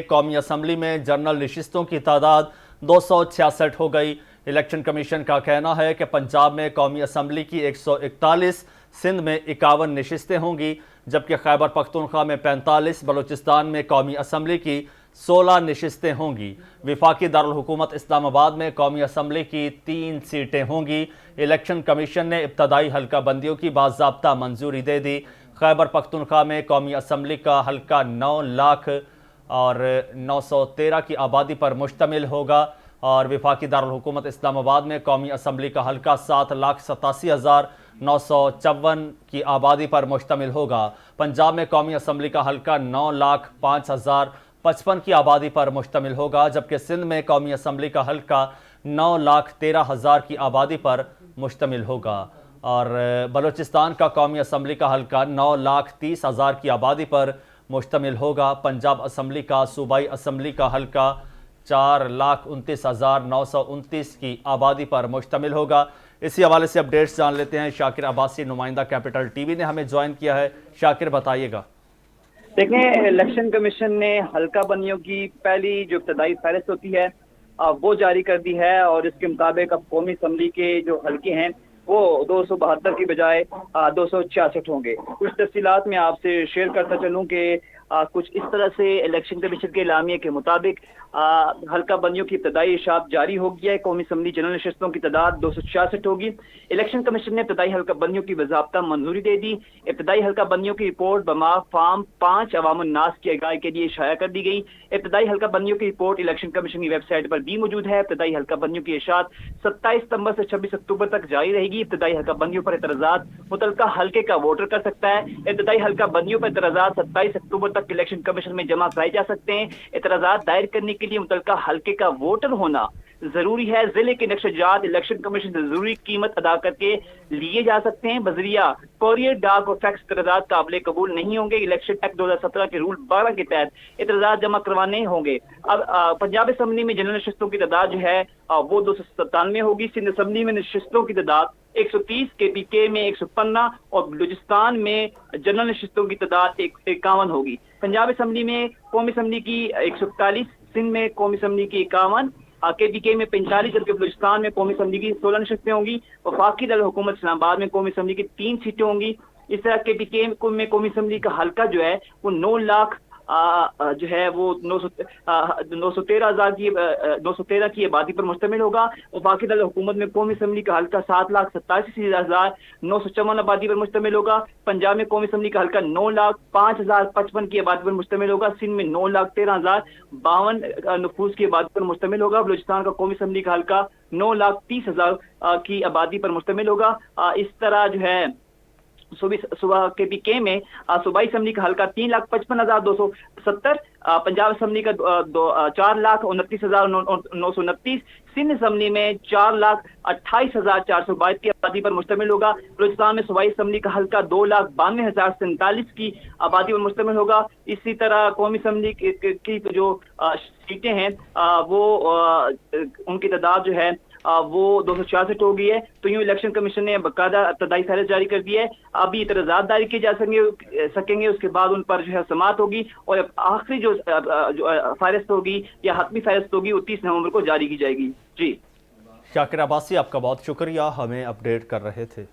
قومی اسمبلی میں جنرل نشستوں کی تعداد 266 ہو گئی۔ الیکشن کمیشن کا کہنا ہے کہ پنجاب میں قومی اسمبلی کی 141، سندھ میں 51 نشستیں ہوں گی، جبکہ خیبر پختونخوا میں 45، بلوچستان میں قومی اسمبلی کی 16 نشستیں ہوں گی۔ وفاقی دارالحکومت اسلام آباد میں قومی اسمبلی کی 3 سیٹیں ہوں گی۔ الیکشن کمیشن نے ابتدائی حلقہ بندیوں کی باضابطہ منظوری دے دی۔ خیبر پختونخوا میں قومی اسمبلی کا حلقہ 9,09,13 کی آبادی پر مشتمل ہوگا اور وفاقی دارالحکومت اسلام آباد میں قومی اسمبلی کا حلقہ 7,87,954 کی آبادی پر مشتمل ہوگا۔ پنجاب میں قومی اسمبلی کا حلقہ 9,05,055 کی آبادی پر مشتمل ہوگا، جبکہ سندھ میں قومی اسمبلی کا حلقہ 9,13,000 کی آبادی پر مشتمل ہوگا اور بلوچستان کا قومی اسمبلی کا حلقہ 9,30,000 کی آبادی پر مشتمل ہوگا۔ پنجاب اسمبلی کا صوبائی اسمبلی کا حلقہ 4,29,929 کی آبادی پر مشتمل ہوگا۔ اسی حوالے سے اپڈیٹس جان لیتے ہیں۔ شاکر عباسی نمائندہ کیپٹل ٹی وی نے ہمیں جوائن کیا ہے۔ شاکر بتائیے گا۔ دیکھیں، الیکشن کمیشن نے حلقہ بندیوں کی پہلی جو ابتدائی فہرست ہوتی ہے وہ جاری کر دی ہے اور اس کے مطابق اب قومی اسمبلی کے جو حلقے ہیں وہ 272 کی بجائے 266 ہوں گے۔ کچھ تفصیلات میں آپ سے شیئر کرتا چلوں کہ کچھ اس طرح سے الیکشن کمیشن کے اعلامیے کے مطابق حلقہ بندیوں کی ابتدائی اشاعت جاری ہو گیا ہے۔ قومی اسمبلی جنرل نشستوں کی تعداد 266 ہوگی۔ الیکشن کمیشن نے ابتدائی حلقہ بندیوں کی باضابطہ منظوری دے دی۔ ابتدائی حلقہ بندیوں کی رپورٹ بما فارم 5 عوام الناس کی آگاہی کے لیے شائع کر دی گئی۔ ابتدائی حلقہ بندیوں کی رپورٹ الیکشن کمیشن کی ویب سائٹ پر بھی موجود ہے۔ ابتدائی حلقہ بندیوں کی اشاعت 27 ستمبر سے 26 اکتوبر تک جاری رہے گی۔ ابتدائی حلقہ بندیوں پر اعتراضات متعلقہ حلقے کا ووٹر کر سکتا ہے۔ ابتدائی حلقہ بندیوں پر اعتراضات 27 اکتوبر تک الیکشن کمیشن میں جمع کرائے جا سکتے ہیں۔ اعتراضات دائر کرنے کے لیے متعلقہ حلقے کا ووٹر ہونا ضروری ہے۔ ضلع کے نقشہ جات الیکشن کمیشن سے ضروری قیمت ادا کر کے لیے جا سکتے ہیں۔ بذریعہ کوریئر، ڈاک اور فیکس اعتراضات قابل قبول نہیں ہوں گے۔ الیکشن ایکٹ 2017 کے رول 12 کے تحت اعتراضات جمع کروانے ہوں گے۔ اب پنجاب اسمبلی میں جنرل نشستوں کی تعداد جو ہے وہ 297 ہوگی۔ سندھ اسمبلی میں نشستوں کی تعداد 130، کے پی کے میں 115 اور بلوچستان میں جنرل نشستوں کی تعداد 51 ہوگی۔ پنجاب اسمبلی میں قومی اسمبلی کی 141، سندھ میں قومی اسمبلی کی 51، کے پی کے میں 45، جبکہ بلوچستان میں قومی اسمبلی کی 16 نشستیں ہوں گی۔ وفاقی دارالحکومت اسلام آباد میں قومی اسمبلی کی 3 سیٹیں ہوں گی۔ اس طرح کے پی کے میں قومی اسمبلی کا حلقہ جو ہے وہ 9,13,000 کی آبادی پر مشتمل ہوگا۔ وفاقی دارالحکومت میں قومی اسمبلی کا حلقہ 7,87,954 آبادی پر مشتمل ہوگا۔ پنجاب میں قومی اسمبلی کا حلقہ 9,05,055 کی آبادی پر مشتمل ہوگا۔ سندھ میں 9,13,052 نفوس کی آبادی پر مشتمل ہوگا۔ بلوچستان کا قومی اسمبلی کا حلقہ 9,30,000 کی آبادی پر مشتمل ہوگا۔ اس طرح جو ہے صبح کے پی کے میں صوبائی اسمبلی کا حلقہ 3,55,270، پنجاب اسمبلی کا 4,29,929، سندھ اسمبلی میں 4,28,422 کی آبادی پر مشتمل ہوگا۔ بلوچستان میں صوبائی اسمبلی کا حلقہ 2,92,047 کی آبادی پر مشتمل ہوگا۔ اسی طرح قومی اسمبلی کی جو سیٹیں ہیں وہ ان کی تعداد جو ہے وہ 266 ہو گئی ہے۔ تو یوں الیکشن کمیشن نے باقاعدہ ابتدائی فہرست جاری کر دی ہے۔ ابھی اعتراضات دائر کیے جا سکیں گے، اس کے بعد ان پر جو ہے سماعت ہوگی اور آخری جو فہرست ہوگی یا حتمی فہرست ہوگی وہ 30 نومبر کو جاری کی جائے گی۔ جی شاکر عباسی، آپ کا بہت شکریہ، ہمیں اپڈیٹ کر رہے تھے۔